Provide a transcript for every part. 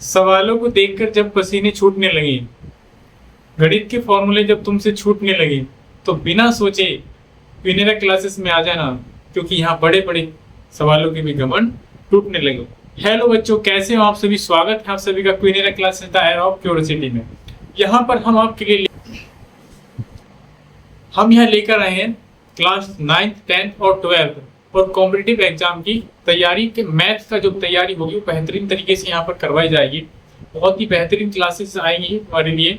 सवालों को देखकर जब पसीने छूटने लगे, गणित के फॉर्मूले जब तुमसे छूटने लगे, तो बिना सोचे क्विनेरा क्लासेस में आ जाना, क्योंकि यहाँ बड़े बड़े सवालों के भी घमंड टूटने लगे। हेलो बच्चों, कैसे हो आप सभी? स्वागत है आप सभी का क्विनेरा classes the era of curiosity में। यहाँ पर हम आपके लिए यहाँ लेकर आए हैं क्लास 9th 10th और 12th और कॉम्पिटिटिव एग्जाम की तैयारी के मैथ का जो तैयारी होगी वो बेहतरीन तरीके से यहाँ पर करवाई जाएगी। बहुत ही बेहतरीन क्लासेस आएंगी हमारे लिए।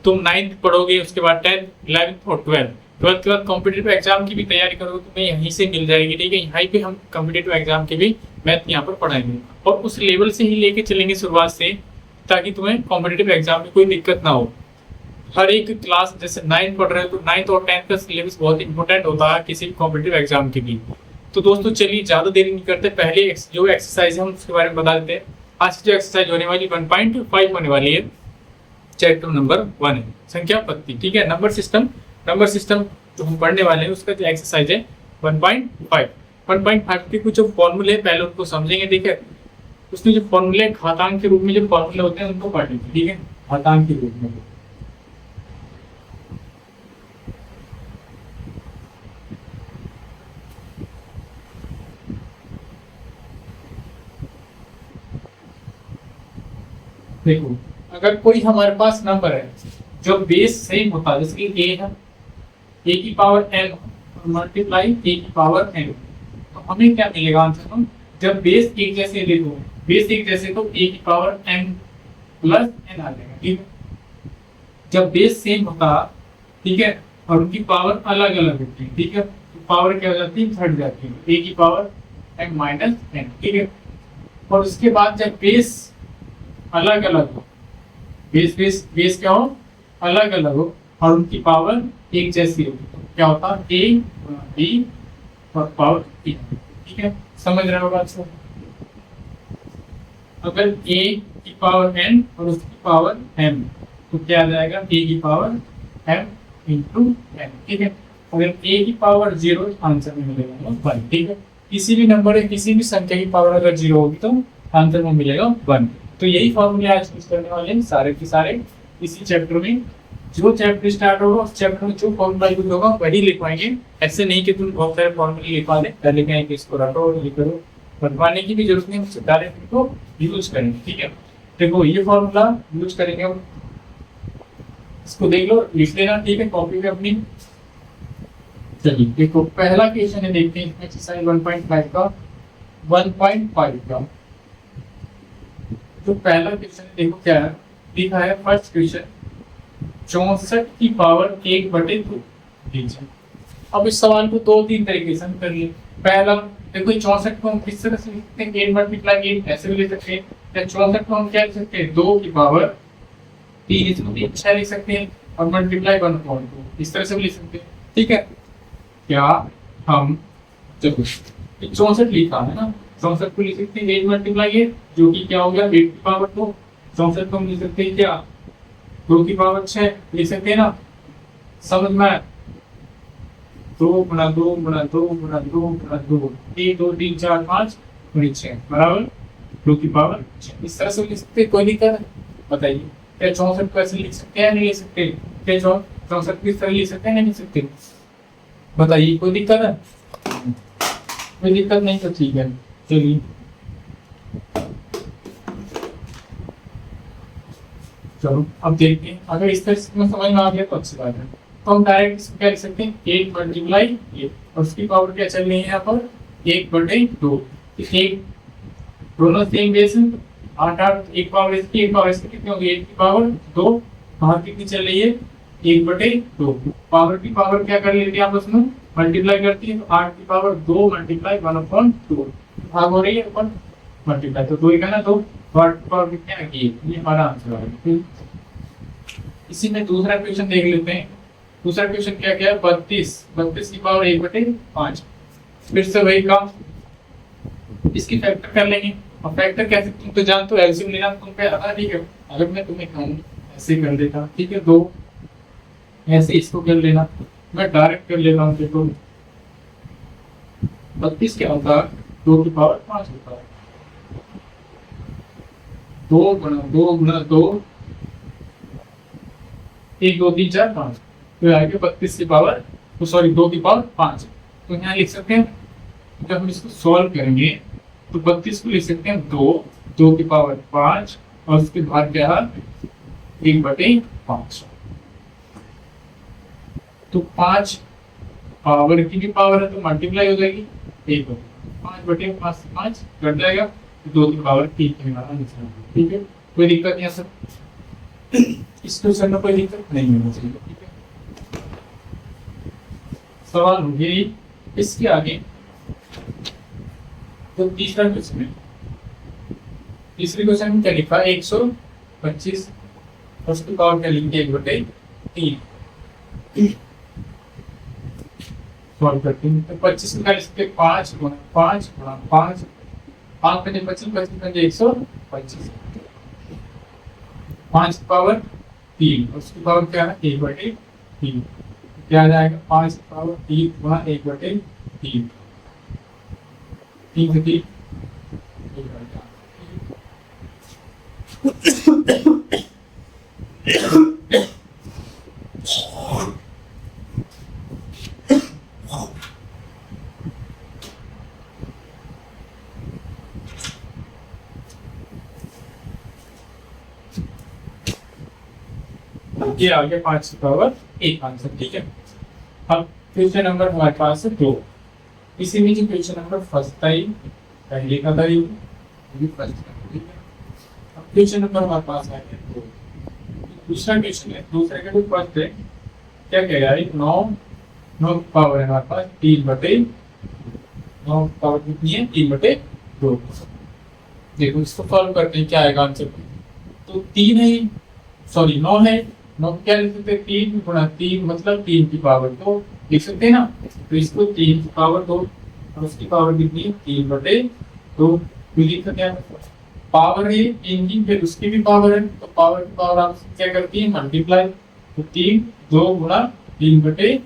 तुम 9th पढ़ोगे, उसके बाद 10th 11th और 12th के बाद कॉम्पिटिटिव एग्जाम की भी तैयारी करोगे, तुम्हें यहीं से मिल जाएगी। ठीक है, यहीं पे हम कॉम्पिटिटिव एग्जाम के भी मैथ यहाँ पर पढ़ाएंगे और उस लेवल से ही लेके चलेंगे शुरुआत से, ताकि तुम्हें कॉम्पिटिटिव एग्जाम में कोई दिक्कत ना हो। हर एक क्लास, जैसे 9th पढ़ रहे हो तो 9th और 10th का सिलेबस बहुत इंपॉर्टेंट होता है किसी भी कॉम्पिटिटिव एग्जाम के लिए। तो दोस्तों चलिए ज्यादा देरी नहीं करते, पहले जो एक्सरसाइज है हम उसके बारे में बता देते हैं। आज की जो एक्सरसाइज होने वाली 1.5 होने वाली है, चैप्टर नंबर 1 है संख्या पत्ती। ठीक है, नंबर सिस्टम जो हम पढ़ने वाले हैं उसका जो एक्सरसाइज है 1.5 के कुछ जो फॉर्मूले पहले उनको समझेंगे। ठीक है, उसमें जो फॉर्मूले घातांक के रूप में जो फॉर्मूले होते हैं उनको पढ़ेंगे। ठीक है, घातांक के रूप में देखो, अगर कोई हमारे पास नंबर है जो बेस सेम होता है, जैसे कि ए है, ए की पावर n मल्टीप्लाई ए की पावर n, तो हमें क्या मिलेगा आंसर? जब बेस एक जैसे देखो, बेस एक जैसे तो ए की पावर m प्लस n आ जाएगा। ठीक है, जब बेस सेम होता, ठीक है, और उनकी पावर अलग अलग होती है, ठीक है, तो पावर क्या हो जाती है? घट जाती है, ए की पावर m माइनस n। ठीक है, और उसके बाद जब बेस अलग अलग हो, बेस क्या हो? अलग अलग हो और उनकी पावर एक जैसी हो, तो क्या होता है? ए बी और पावर बी। ठीक है, समझ रहे हो बात से? अगर ए की पावर एन और उसकी पावर एम, तो क्या आ जाएगा? ए की पावर एम इंटू एन। ठीक है, अगर ए की पावर 0, आंसर में मिलेगा 1। ठीक है, किसी भी नंबर है, किसी भी संख्या की पावर अगर 0 होगी तो आंसर में मिलेगा 1। तो यही फॉर्मूले आज यूज करने वाले हैं सारे के सारे इसी चैप्टर में। जो चैप्टर स्टार्ट होगा उस चैप्टर में जो फॉर्मूला यूज होगा वही लिखवाएंगे। ऐसे नहीं कि तुम बहुत सारे फॉर्मूले लिखवा दे, पहले कहें कि इसको रटो ये करो, बनवाने की भी जरूरत नहीं, डायरेक्ट इनको यूज करेंगे। ठीक है, देखो ये फॉर्मूला यूज करेंगे हम, इसको देख लो, लिख लेना। ठीक है, कॉपी में अपनी। चलिए देखो, पहला क्वेश्चन है, देखते हैं एक्सरसाइज 1.5 का 1.5 का जो पहला क्वेश्चन है, देखो क्या है लिखा है। फर्स्ट क्वेश्चन, 64 की पावर 1/2 लीजिए। अब इस सवाल को 2-3 तरीके से हम कर लिए। पहला देखो, 64 को हम किस तरह से लिखते हैं? 8 मल्टीप्लाई 8 ऐसे भी लिख सकते हैं, या 64 को हम क्या लिख सकते हैं? 2 की पावर 3, इसमें भी अच्छा लिख सकते हैं, और मल्टीप्लाई 1/2 इस तरह से भी लिख सकते हैं। ठीक है, क्या हम देखो 64 लिखा है ना, 64 को लिख सकते हैं 8 मल्टीप्लाई 8, जो कि क्या हो गया? 8 की पावर 2। 64 को हम लिख सकते हैं क्या? 2 की पावर 6 लिख सकते हैं ना, समझ में? 2 गुणा 2 गुणा 2 गुणा 2 गुणा 2, 1 2 3 4 5 गुणित 6 बराबर 2 की पावर 6। इस तरह से लिख सकते हैं, कोई दिक्कत है? बताइए, क्या 64 को ऐसे लिख सकते हैं नहीं लिख सकते? क्या 64 को इस तरह लिख सकते हैं नहीं लिख सकते? बताइए, कोई दिक्कत है? कोई दिक्कत नहीं, तो ठीक है। चलिए चलो अब देखते हैं, अगर इस तरह से समझ में आ गया तो अच्छी बात है। तो हम डायरेक्ट इसको क्या लिख सकते हैं? 8 मल्टीप्लाई 8, और उसकी पावर क्या चल रही है यहाँ पर? 1/2। एक दोनों सेम बेस है, 8 एक पावर इसकी एक पावर इसकी, कितनी होगी? 8 की पावर 2, बाहर कितनी चल रही है? 1/2। पावर की पावर क्या कर लेती है आपस में? मल्टीप्लाई करती है, तो 8 की पावर 2 मल्टीप्लाई 1/2, भाग हो रही है 1 मल्टीप्लाई, तो 2 ही करना, तो पावर कितनी आ गई? ये हमारा आंसर है। इसी में दूसरा क्वेश्चन देख लेते हैं। दूसरा क्वेश्चन क्या क्या है? 32 की पावर 1/5। फिर से वही काम, इसकी फैक्टर कर लेंगे। और फैक्टर कैसे? तुम तो जानते हो, एलसीएम लेना तुम पे आता है। ठीक है, अगर मैं तुम्हें कहूँ ऐसे कर देता, ठीक है, 2 ऐसे इसको कर लेना, मैं डायरेक्ट कर लेता हूँ। देखो 32 क्या होता है? 2 की पावर 5 होता है। 2 1 2 3 4 5, तो आगे 32 की पावर, तो सॉरी 2 की पावर 5। तो यहाँ लिख सकते हैं, जब हम इसको सॉल्व करेंगे तो 32 को लिख सकते हैं 2 की पावर 5 और उसके बाद क्या है 1/5। तो 5 पावर की भी पावर है तो मल्टीप्लाई हो जाएगी 5/5 से 5 कट जाएगा, 2 की पावर 3 के वाला आंसर। ठीक है, कोई दिक्कत नहीं है सर, इस क्वेश्चन में कोई दिक्कत नहीं होनी चाहिए। ठीक है, सवाल हो गया इसके आगे। तो तीसरा क्वेश्चन है, तीसरे क्वेश्चन में क्या लिखा है 125 उसकी पावर क्या लिखेंगे 1/3। सॉल्व करते हैं तो 25 निकाल सकते 5 गुणा 5 गुणा 5, 5 में 25 125, 5 की पावर 3 उसकी पावर क्या है 1/3, क्या आ जाएगा 5 की पावर 3 गुणा 1/3, 3 से 3 ये आ गया 5 की पावर 1 आंसर। ठीक है, अब क्वेश्चन नंबर हमारे पास है 2। इसी में जो क्वेश्चन नंबर फर्स्ट था ये पहले का था, ये फर्स्ट का। ठीक है, अब क्वेश्चन नंबर हमारे पास आ गया 2। दूसरा क्वेश्चन है, दूसरे का जो फर्स्ट है क्या कह रहा है 9 पावर है हमारे पास 3/9 पावर कितनी है 3/2। देखो इसको सॉल्व करते हैं क्या आएगा आंसर। तो 3 है, सॉरी 9 है, 9 क्या लिख सकते हैं 3 गुणा 3 मतलब 3 की पावर 2 लिख सकते हैं ना। तो इसको 3 की पावर 2 और उसकी पावर कितनी है 3/2 लिख सकते हैं। पावर है 3 की, फिर उसकी भी पावर है, तो पावर की पावर आप क्या करती है मल्टीप्लाई। तो 3 2 गुणा 3/2,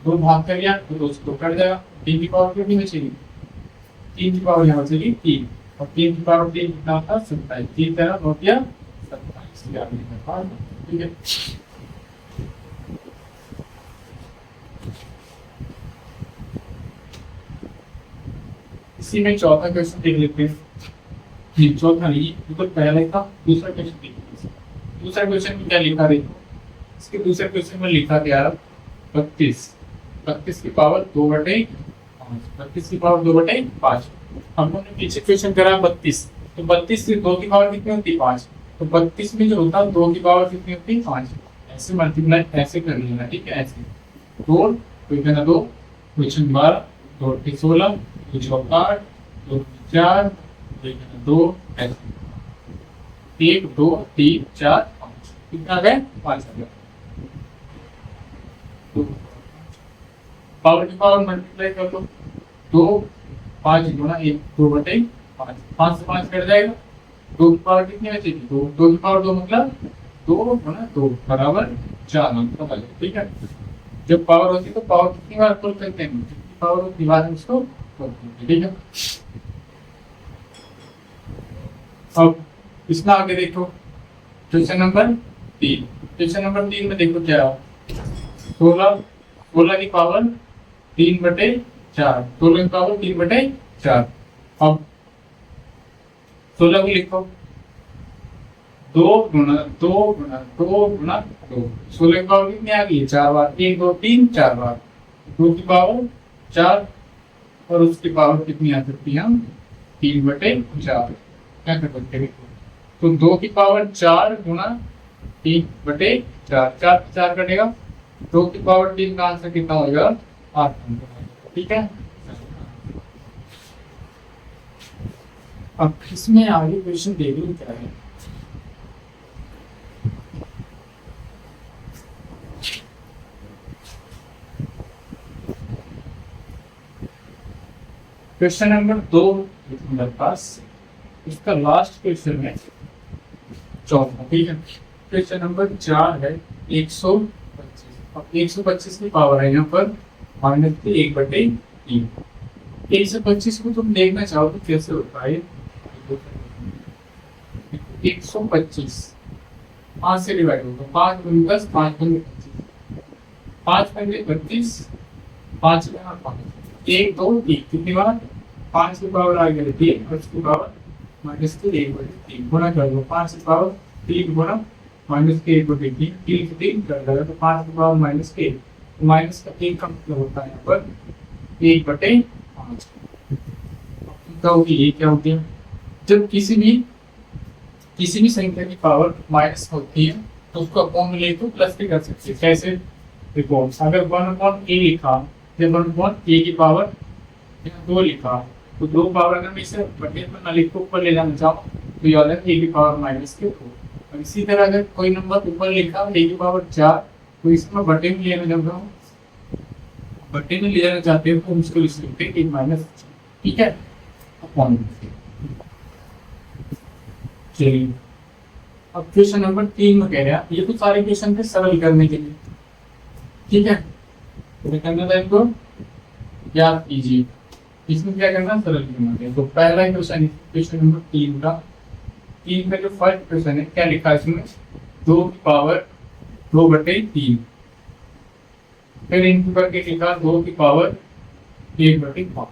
2 भाग कर लिया तो 2 से 2 कट जाएगा। 3 की पावर कितनी बचेगी 3 की पावर यहाँ बचेगी 3 और 3 की पावर 3 कितना होता है 27, 3 तरह 9 या 27। ठीक है, इसी में चौथा क्वेश्चन देख लेते हैं। चौथा नहीं, तो पहला ही था, दूसरा क्वेश्चन देखिए। दूसरा क्वेश्चन में क्या लिखा देखो, इसके दूसरे क्वेश्चन में लिखा क्या 32 की पावर 2/5, 32 की पावर 2/5। हम लोगों ने पीछे क्वेश्चन करा 32, तो 32 से 2 की पावर कितनी होती है 5, तो 32 में जो होता है 2 की पावर कितनी होती है 5, ऐसे मल्टीप्लाई ऐसे कर लेना। ठीक है, ऐसे 2 क्वेश्चन 12 2 16 2 8 2 4 2 ऐसे 1 2 3 4 5 कितना आ गया 5 आ गया। तो पावर की पावर मल्टीप्लाई कर लो 2 5 गुणा 1 2/5, 5 से 5 कट जाएगा, 2 की पावर कितनी बचेगी 2 की पावर 2 मतलब 2 गुणा 2 बराबर 4 मतलब। ठीक है, जब पावर होती है तो पावर कितनी बार पुल करते हैं, जितनी पावर उतनी बार हम इसको पुल करते हैं। ठीक है, अब इसमें आगे देखो क्वेश्चन नंबर 3। क्वेश्चन नंबर 3 में देखो क्या है 16 की पावर 3/4, 16 की पावर 3/4। अब 16 को लिखो 2 गुणा 2 गुणा 2 गुणा 2, 16 की पावर कितनी आ गई 4 बार, 1 2 3 4 बार, 2 की पावर 4 और उसकी पावर कितनी आ सकती है 3/4। क्या कर सकते हैं, तो 2 की पावर 4 गुणा 3/4, 4 कटेगा, 2 की पावर 3 का आंसर कितना होगा 8। ठीक है, अब इसमें आगे क्वेश्चन देख लो क्या है। क्वेश्चन नंबर 2 मेरे पास, इसका लास्ट क्वेश्चन है चौथा। ठीक है, क्वेश्चन नंबर 4 है 125। अब 125 की पावर है यहाँ पर -1/3। 125 को तुम देखना चाहो तो कैसे होता है 125 5 से डिवाइड होगा, 5 गुनी 10, 5 गुनी 25, 5 पंजे 32, 5 गुना 5, 1 2 3 कितनी बार 5 की पावर आ गई 3 और उसकी पावर माइनस के 1/3 गुना कर दो, 5 की पावर 3 गुना माइनस के 1/3, 3 से 3 कर देगा तो 5 की पावर माइनस के, माइनस का 1 का मतलब होता है यहाँ पर 1/5। क्या होगी, ये क्या होती है, जब किसी भी संख्या की पावर माइनस होती है तो उसको अपॉन में ले तो प्लस भी कर सकते हैं। कैसे, देखो अगर 1/a लिखा या 1/a की पावर 2 लिखा तो 2 पावर अगर मैं इसे बटे में ना लिख ऊपर ले जाना चाहूँ तो ये वाला a की पावर माइनस के 2। और इसी तरह अगर कोई नंबर ऊपर लिखा a की पावर 4 तो इसमें बटे में लेना जब हम बटे में ले जाना चाहते हैं तो हम इसको लिख सकते हैं 1 माइनस, ठीक है, अपॉन। चलिए अब क्वेश्चन नंबर 3 में कह रहे हैं, ये तो सारे क्वेश्चन थे सरल करने के लिए, ठीक है, तो करना था इनको याद कीजिए, इसमें क्या करना है, सरल करना है। तो पहला क्वेश्चन क्वेश्चन नंबर 3 का जो फर्स्ट क्वेश्चन है क्या लिखा है इसमें, 2 की पावर 2/3, फिर इनटू करके लिखा 2 की पावर 1/5।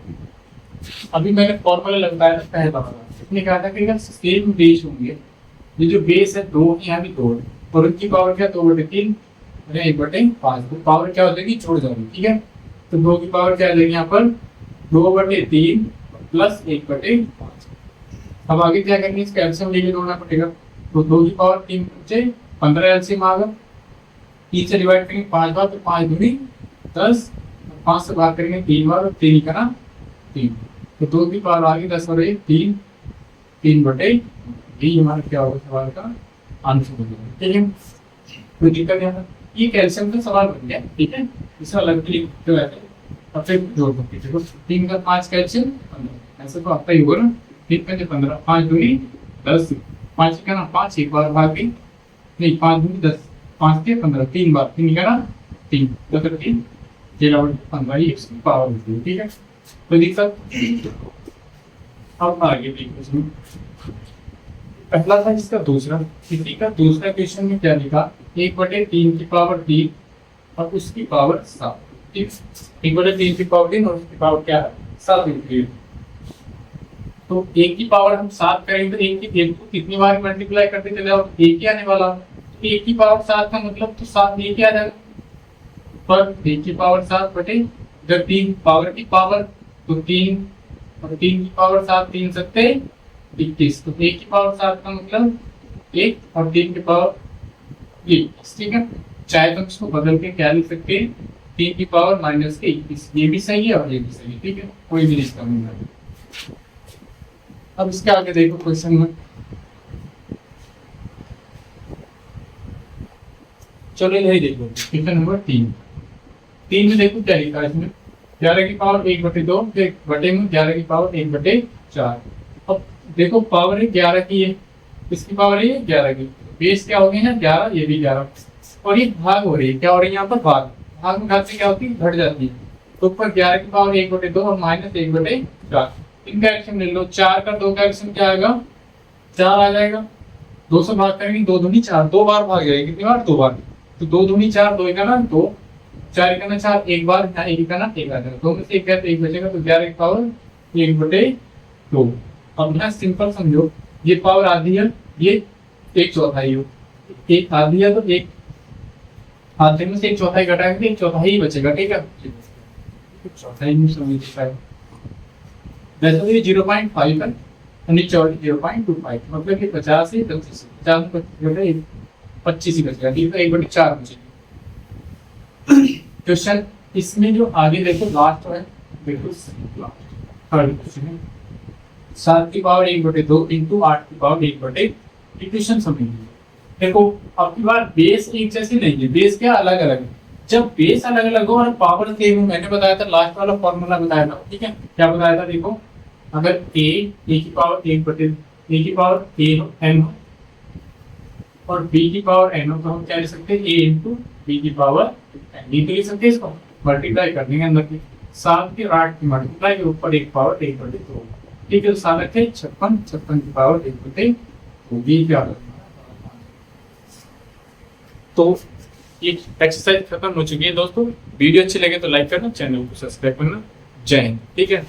अभी मैंने फॉर्मूला लगाया था पहला वाला, इसने कहा था कि अगर सेम बेस होंगे, ये जो बेस है 2 यहाँ भी 2 और उनकी पावर क्या 2/3 और 1/5, तो पावर क्या हो जाएगी, जोड़ जाएगी, ठीक है। तो 2 की पावर क्या आ जाएगी यहाँ पर 2/3 प्लस 1/5। अब आगे क्या करेंगे, इसका एलसीएम लेके जोड़ना पड़ेगा, तो 2 की पावर 3 बचे 15 एलसीएम आ गया, 3 से डिवाइड करेंगे 5 बार तो 5 दूनी 10, 5 से भाग करेंगे 3 बार और 3 का ना 3, तो 2 की पावर आ गई 10 और 1 3, 3/, ये हमारा क्या होगा सवाल का आंसर हो जाएगा, ठीक है, कोई दिक्कत नहीं। ये कैल्शियम का सवाल बन गया, ठीक है, इसका अलग लिखते हुए अब फिर जोड़ सकते, देखो 3 का 5 कैल्शियम 15, ऐसे तो आता ही होगा ना, 3 पंजे 15, 5 दूनी 10, 5 का ना 5 एक बार भाग गई, नहीं 5 दूनी 10, 5 के 15 3 बार, 3 का ना 3 10 और 3 15, ये इसकी पावर होती है, ठीक है, कोई दिक्कत। अब आगे देखो, पहला था इसका दूसरा, किसी का दूसरा क्वेश्चन में क्या लिखा, 1/3 की पावर 3 और उसकी पावर 7, ठीक, 1/3 की पावर 3 और उसकी पावर क्या है 7 इंक्रीज। तो 1 की पावर हम 7 करेंगे तो 1 को कितनी बार मल्टीप्लाई करते चले जाओ, 1 ही आने वाला, 1 की पावर 7 का मतलब तो 7 1 ही आ जाएगा, पर 1 की पावर 7 बटे जब 3 पावर की पावर तो 3 और 3 की पावर 7, 3 सत्ते 21, तो 1 की पावर 7 का मतलब 1 और 3 की पावर 21, ठीक है। चाहे तो इसको बदल के क्या लिख सकते हैं, 3 की पावर माइनस के 21, ये भी सही है और ये भी सही है, ठीक है, कोई भी इसका नहीं। अब इसके आगे देखो क्वेश्चन में, चलो यही देखो क्वेश्चन नंबर 3 में देखो क्या लिखा है इसमें, 11 की पावर 1/2 बटे में 11 की पावर 1/4। अब देखो पावर है 11 की है, इसकी पावर है 11 की, बेस क्या हो गई है 11, ये भी 11 और ये भाग हो रही है, क्या हो रही है यहाँ पर भाग में घात से क्या होती है घट जाती है, तो ऊपर 11 की पावर 1/2 और माइनस 1/4, इनका एल्सियम ले लो, 4 का 2 का एल्सियम क्या आएगा 4 आ जाएगा, 2 से भाग करेंगे 2 दूनी 4, 2 बार भाग जाएगी, कितनी बार 2 बार, तो 2 दूनी 4, 2 का ना 2, 4 का ना 4, एक बार यहाँ 1 का ना 1 आ जाएगा, 2 में से 1 गया तो 1 बचेगा, तो 11 की पावर 1/2। अब यहाँ सिंपल समझो, ये पावर आधी है, ये 1/4 हो, एक आधी है तो एक आधे में से 1/4 घटाएंगे तो 1/4 ही बचेगा, ठीक है, 1/4 में समझ पाए, वैसे तो ये 0.5 है और नीचे और 0.25, मतलब कि 50 से 25, 50 में 25 ही बचेगा, ठीक है, 1/4 बचेगी। क्वेश्चन इसमें जो आगे देखो लास्ट है, बिल्कुल थर्ड क्वेश्चन है, 7 की पावर 1/2 इंटू 8 की पावर 1/, इक्वेशन समझिए। देखो अब की बार बेस एक जैसी नहीं है, बेस क्या अलग अलग है, जब बेस अलग अलग हो और पावर सेम हो, मैंने बताया था लास्ट वाला फॉर्मूला बताया था, ठीक है, क्या बताया था, देखो अगर a की पावर 1/, a की पावर n हो और b की पावर n हो, तो हम क्या लिख सकते हैं a इंटू b की पावर n, ये तो लिख सकते हैं, इसको मल्टीप्लाई कर देंगे अंदर की 7 के 8 की मल्टीप्लाई के ऊपर 1 पावर 1/2, ठीक है, तो 7 थे 56 की पावर 1/2, ये क्या तो ये एक्सरसाइज खत्म हो चुकी है दोस्तों। वीडियो अच्छी लगे तो लाइक करना, चैनल को सब्सक्राइब करना। जय हिंद। ठीक है।